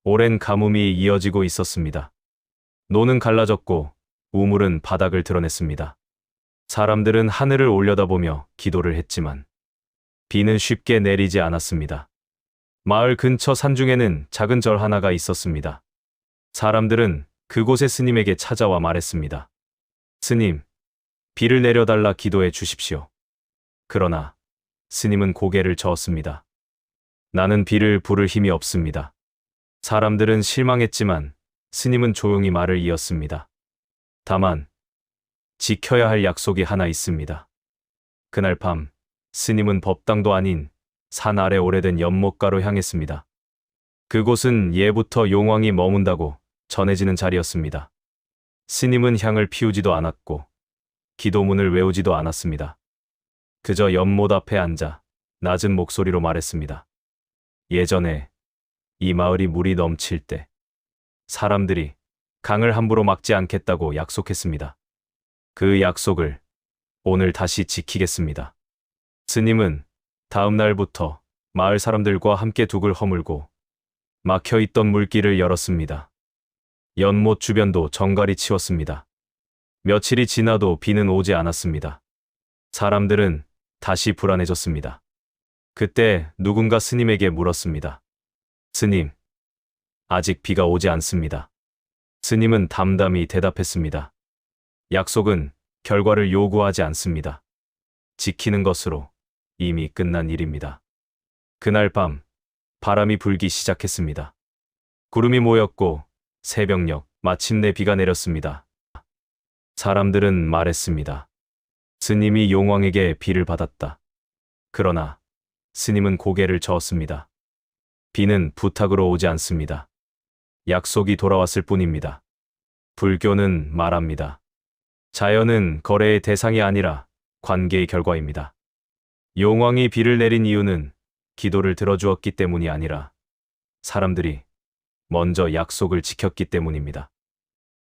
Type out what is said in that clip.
오랜 가뭄이 이어지고 있었습니다. 노는 갈라졌고 우물은 바닥을 드러냈습니다. 사람들은 하늘을 올려다보며 기도를 했지만 비는 쉽게 내리지 않았습니다. 마을 근처 산중에는 작은 절 하나가 있었습니다. 사람들은 그곳의 스님에게 찾아와 말했습니다. 스님, 비를 내려달라 기도해 주십시오. 그러나 스님은 고개를 저었습니다. 나는 비를 부를 힘이 없습니다. 사람들은 실망했지만 스님은 조용히 말을 이었습니다. 다만 지켜야 할 약속이 하나 있습니다. 그날 밤 스님은 법당도 아닌 산 아래 오래된 연못가로 향했습니다. 그곳은 예부터 용왕이 머문다고 전해지는 자리였습니다. 스님은 향을 피우지도 않았고 기도문을 외우지도 않았습니다. 그저 연못 앞에 앉아 낮은 목소리로 말했습니다. 예전에 이 마을이 물이 넘칠 때 사람들이 강을 함부로 막지 않겠다고 약속했습니다. 그 약속을 오늘 다시 지키겠습니다. 스님은 다음 날부터 마을 사람들과 함께 둑을 허물고 막혀있던 물길을 열었습니다. 연못 주변도 정갈이 치웠습니다. 며칠이 지나도 비는 오지 않았습니다. 사람들은 다시 불안해졌습니다. 그때 누군가 스님에게 물었습니다. 스님, 아직 비가 오지 않습니다. 스님은 담담히 대답했습니다. 약속은 결과를 요구하지 않습니다. 지키는 것으로 이미 끝난 일입니다. 그날 밤 바람이 불기 시작했습니다. 구름이 모였고 새벽녘 마침내 비가 내렸습니다. 사람들은 말했습니다. 스님이 용왕에게 비를 받았다. 그러나 스님은 고개를 저었습니다. 비는 부탁으로 오지 않습니다. 약속이 돌아왔을 뿐입니다. 불교는 말합니다. 자연은 거래의 대상이 아니라 관계의 결과입니다. 용왕이 비를 내린 이유는 기도를 들어주었기 때문이 아니라 사람들이 먼저 약속을 지켰기 때문입니다.